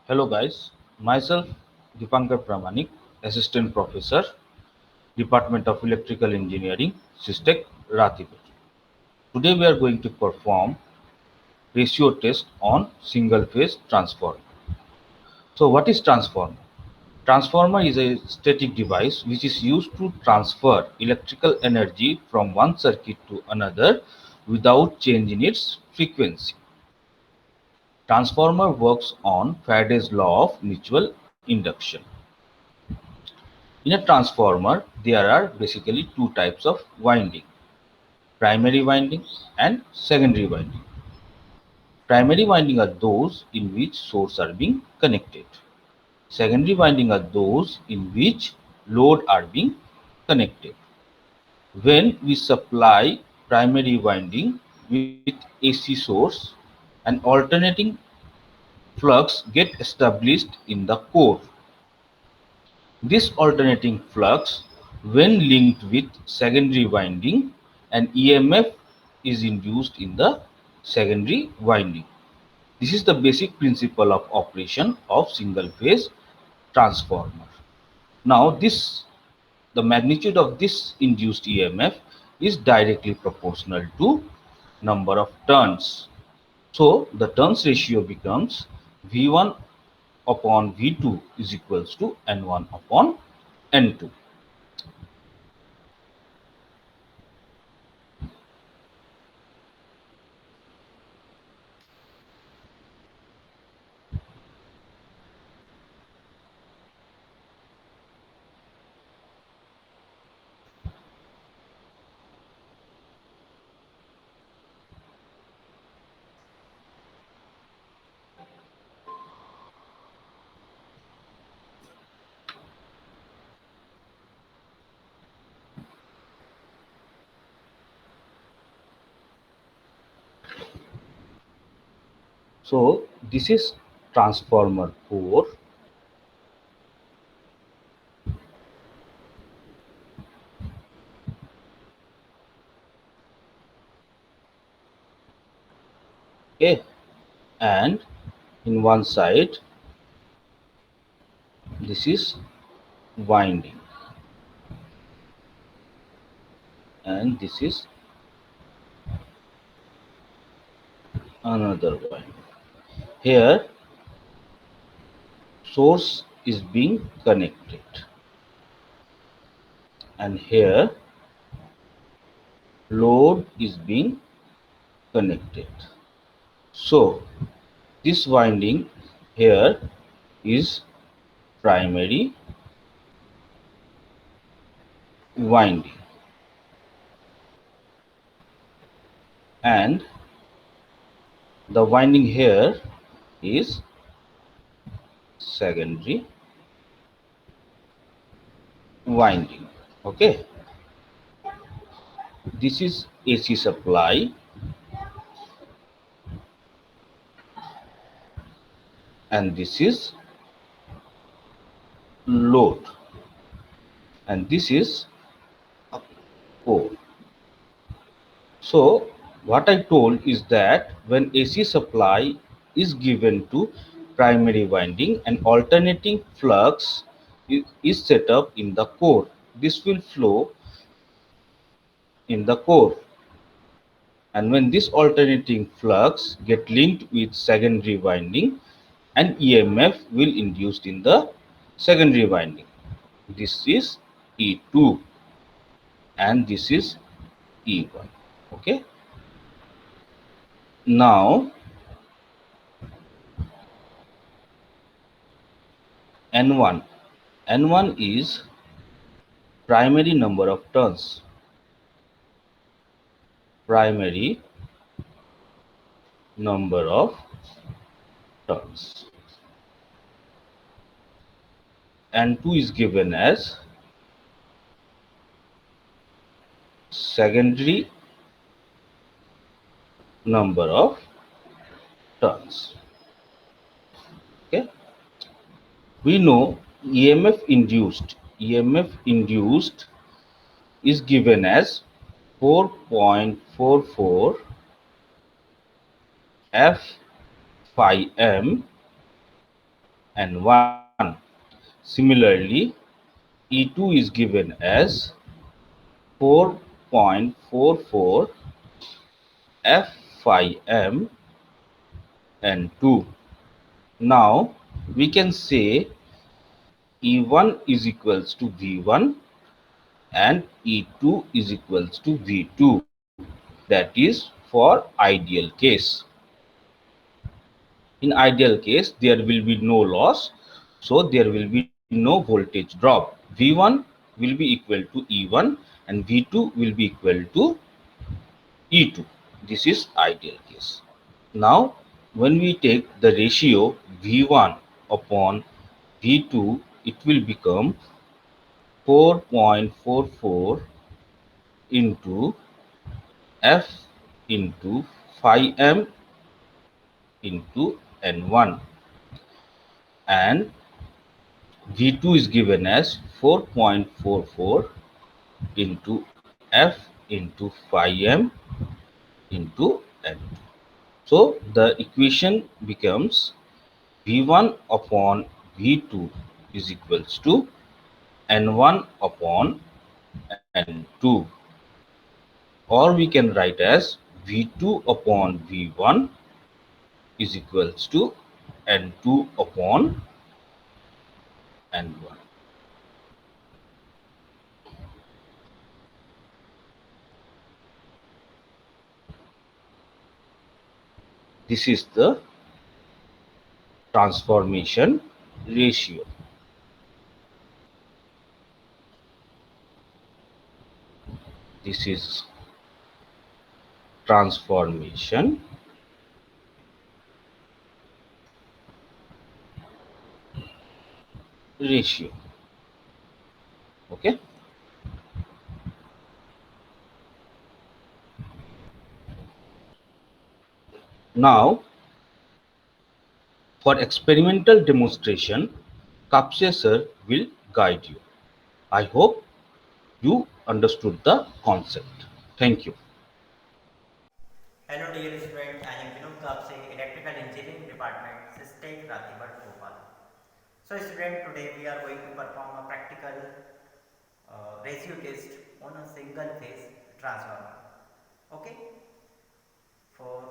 Hello guys, myself Dipankar Pramanik, Assistant Professor, Department of Electrical Engineering, SISTEC, Ratipur. Today we are going to perform ratio test on single phase transformer. So what is transformer? Transformer is a static device which is used to transfer electrical energy from one circuit to another without changing its frequency. Transformer works on Faraday's law of mutual induction. In a transformer, there are basically two types of winding, primary winding and secondary winding. Primary winding are those in which source are being connected. Secondary winding are those in which load are being connected. When we supply primary winding with AC source, an alternating flux get established in the core. This alternating flux, when linked with secondary winding, an EMF is induced in the secondary winding. This is the basic principle of operation of single phase transformer. Now the magnitude of this induced EMF is directly proportional to number of turns. So the turns ratio becomes V1 upon V2 is equals to N1 upon N2. So this is transformer 4 okay, and in one side this is winding and this is another winding. Here source is being connected and here load is being connected. So this winding here is primary winding and the winding here is secondary winding. Okay, this is AC supply and this is load and this is a core. So what I told is that when AC supply is given to primary winding, an alternating flux is set up in the core. This will flow in the core, and when this alternating flux get linked with secondary winding, an EMF will induced in the secondary winding. This is E2 and this is E1. Okay, now N1. N1 is primary number of turns. Primary number of turns. N2 is given as secondary number of turns. Okay. We know EMF induced is given as 4.44 F phi m and 1. Similarly, E2 is given as 4.44 F5M and 2. Now we can say E1 is equals to V1 and E2 is equals to V2. That is for ideal case. In ideal case, there will be no loss, so there will be no voltage drop. V1 will be equal to E1 and V2 will be equal to E2. This is ideal case. Now, when we take the ratio V1 upon V2, it will become 4.44 into F into 5M into N1, and V2 is given as 4.44 into F into 5M into N2. So the equation becomes V1 upon V2 is equals to N1 upon N2, or we can write as V2 upon V1 is equals to N2 upon N1. This is the transformation ratio. This is transformation ratio. Okay. Now, for experimental demonstration, Kapse sir will guide you. I hope you understood the concept. Thank you. Hello dear student, I am Vinod Kapse, Electrical Engineering Department, Sistek Ratibad Bhopal. So student, today we are going to perform a practical ratio test on a single phase transformer. Okay, for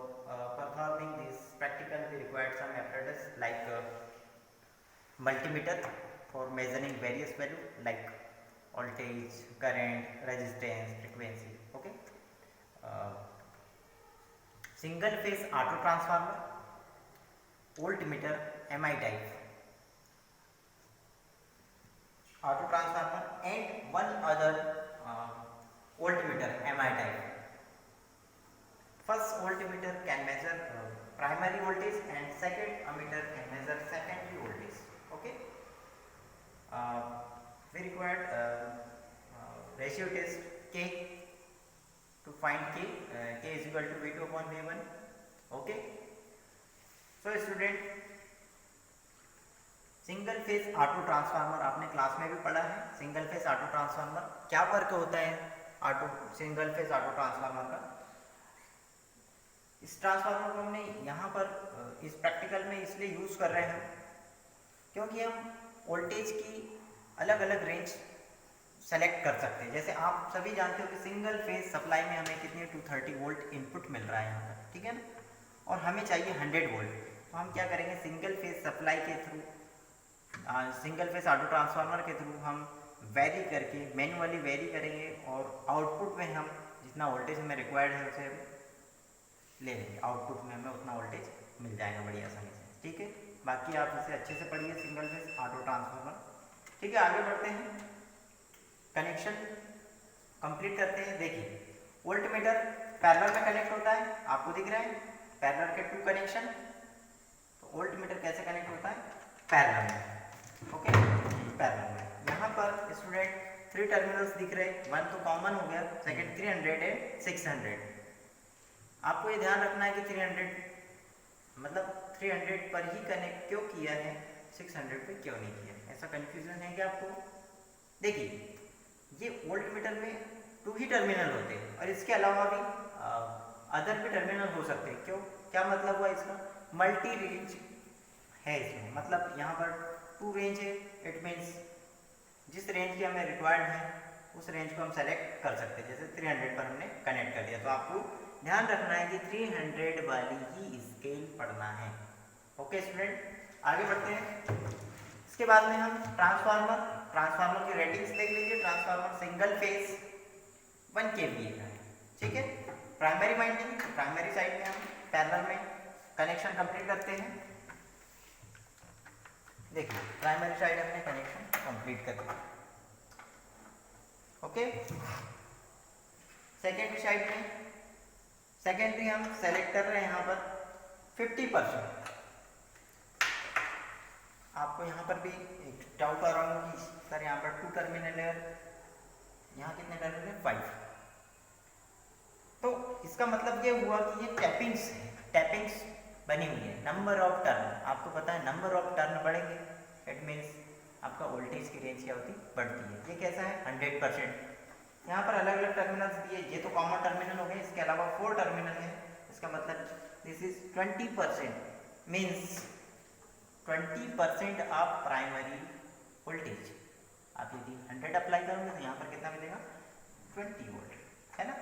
performing this practical we require some apparatus like multimeter for measuring various value like voltage, current, resistance, frequency. Okay, uh, single phase auto transformer, voltmeter MI type auto transformer, and one other voltmeter MI type. First voltmeter can measure primary voltage and second ammeter can measure secondary voltage. Okay, uh, we required ratio test K to find K. K is equal to V2 upon V1. Okay, so student, single phase auto transformer आपने class में भी पढ़ा है। Single phase auto transformer क्या work होता है, auto single phase auto transformer का। इस ट्रांसफार्मर को हमने यहाँ पर इस प्रैक्टिकल में इसलिए यूज़ कर रहे हैं क्योंकि हम वोल्टेज की अलग अलग रेंज सेलेक्ट कर सकते हैं। जैसे आप सभी जानते हो कि सिंगल फेज सप्लाई में हमें कितनी 230 वोल्ट इनपुट मिल रहा है यहाँ पर, ठीक है ना, और हमें चाहिए 100 वोल्ट। तो हम क्या करेंगे, सिंगल फेज सप्लाई के through single phase auto transformer के थ्रू हम वेरी करके मैन्युअली वेरी करेंगे और आउटपुट में हम जितना वोल्टेज हमें रिक्वायर्ड है उसे ले लेंगे। आउटपुट में हमें उतना वोल्टेज मिल जाएगा बड़ी आसानी से, ठीक है। बाकी आप इसे अच्छे से पढ़िए, सिंगल फेस ऑटो ट्रांसफार्मर, ठीक है। आगे बढ़ते हैं, कनेक्शन कंप्लीट करते हैं। देखिए वोल्टमीटर पैरेलल में कनेक्ट होता है, आपको दिख रहा है पैरेलल के 2 कनेक्शन। तो वोल्टमीटर कैसे कनेक्ट होता है, पैरेलल में। ओके, पैरेलल में यहाँ पर स्टूडेंट 3 टर्मिनल्स दिख रहे हैं, 1 तो कॉमन हो गया, सेकंड 300 है 600। आपको ये ध्यान रखना है कि 300 मतलब 300 पर ही कनेक्ट क्यों किया है, 600 पे क्यों नहीं किया, ऐसा कंफ्यूजन है क्या आपको। देखिए ये वोल्टमीटर में 2 ही टर्मिनल होते हैं और इसके अलावा भी अदर भी टर्मिनल हो सकते हैं। क्यों, क्या मतलब हुआ इसका, मल्टी रेंज है इसमें, मतलब यहाँ पर 2 रेंज है, इट मीन्स जिस रेंज की हमें रिक्वायर्ड है उस रेंज को हम सेलेक्ट कर सकते हैं। जैसे 300 पर हमने कनेक्ट कर दिया, तो आपको ध्यान रखना है कि 300 वाली ही स्केल पढ़ना है। ओके स्टूडेंट, आगे बढ़ते हैं। इसके बाद में हम ट्रांसफार्मर की रेटिंग्स देख लीजिए। ट्रांसफार्मर सिंगल फेज 1 kVA का है, ठीक है। प्राइमरी वाइंडिंग, प्राइमरी साइड में हम पैरेलल में कनेक्शन कंप्लीट करते हैं। देखिए प्राइमरी साइड हमने कनेक्शन कंप्लीट कर दिया, ओके। सेकेंडरी साइड में, सेकेंडरी हम सेलेक्ट कर रहे हैं यहाँ पर 50%। आपको यहाँ पर भी एक डाउट आ रहा होगा कि सर यहाँ पर 2 टर्मिनल है, यहाँ कितने टर्मिनल है? 5। तो इसका मतलब ये हुआ कि ये टैपिंग्स है, टैपिंग्स बनी हुई है। नंबर ऑफ टर्न, आपको पता है नंबर ऑफ टर्न बढ़ेंगे, इट मीन्स आपका वोल्टेज की रेंज क्या होती बढ़ती है। ये कैसा है? 100%। यहाँ पर अलग अलग टर्मिनल्स दिए, ये तो कॉमन टर्मिनल हो गए, इसके अलावा 4 टर्मिनल है। इसका मतलब this is 20%, means 20% of primary voltage. आप यदि 100 अप्लाई करोगे तो यहाँ पर कितना मिलेगा? 20 वोल्ट, है ना।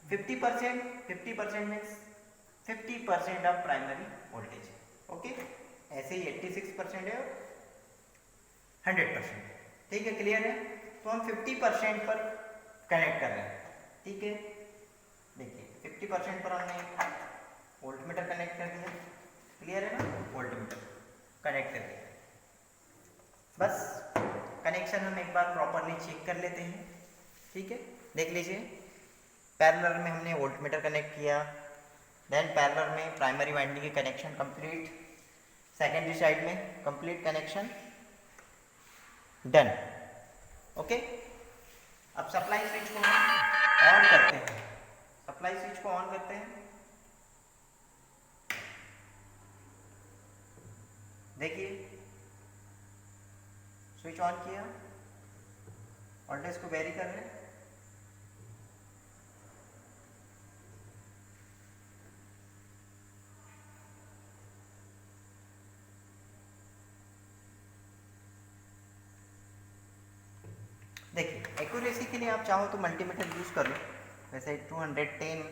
50% means 50% of primary voltage, okay. ऐसे ही 86% है, 100%, ठीक है, क्लियर है। तो हम 50% पर कनेक्ट कर रहे हैं, ठीक है। देखिए 50% पर हमने वोल्टमीटर कनेक्ट कर दिया, क्लियर है ना, वोल्टमीटर कनेक्ट कर दिया। बस कनेक्शन हम एक बार प्रॉपरली चेक कर लेते हैं, ठीक है। देख लीजिए, पैरेलल में हमने वोल्टमीटर कनेक्ट किया, देन पैरेलल में प्राइमरी वाइंडिंग की कनेक्शन कंप्लीट, सेकेंडरी साइड में कंप्लीट कनेक्शन डन, ओके। अब सप्लाई स्विच को ऑन करते हैं, सप्लाई स्विच को ऑन करते हैं। देखिए स्विच ऑन किया, वोल्टेज को वेरी कर रहे हैं। देखिए एक्यूरेसी के लिए आप चाहो तो मल्टीमीटर यूज़ कर लो। वैसे 210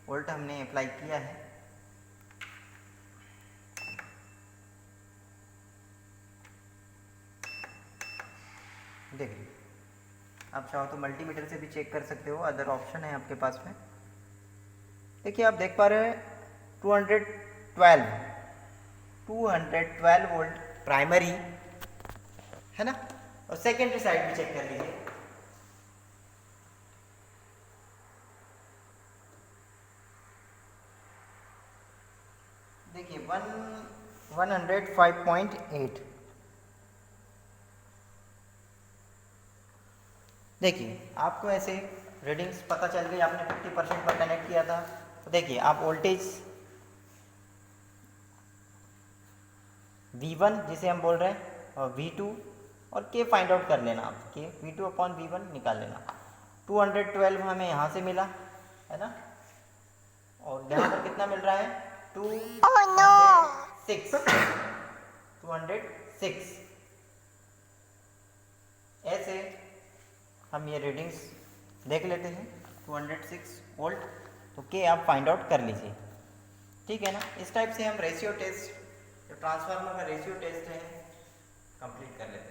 वोल्ट हमने अप्लाई किया है। देखिए आप चाहो तो मल्टीमीटर से भी चेक कर सकते हो, अदर ऑप्शन है आपके पास में। देखिए आप देख पा रहे हैं 212 वोल्ट प्राइमरी, है ना। और सेकेंडरी साइड भी चेक कर लीजिए, देखिए 105.8। देखिए आपको ऐसे रीडिंग्स पता चल गई, आपने 50% पर कनेक्ट किया था। तो देखिए आप वोल्टेज V1 जिसे हम बोल रहे हैं और V2 और K फाइंड आउट कर लेना आप, K V2/V1 निकाल लेना। 212 हमें यहाँ से मिला, है ना, और यहाँ पर कितना मिल रहा है? 206। ऐसे हम ये रीडिंग्स देख लेते हैं। 206 वोल्ट, तो K आप फाइंड आउट कर लीजिए, ठीक है ना। इस टाइप से हम रेशियो टेस्ट, जो ट्रांसफार्मर का रेशियो टेस्ट है, कंप्लीट कर लेते हैं।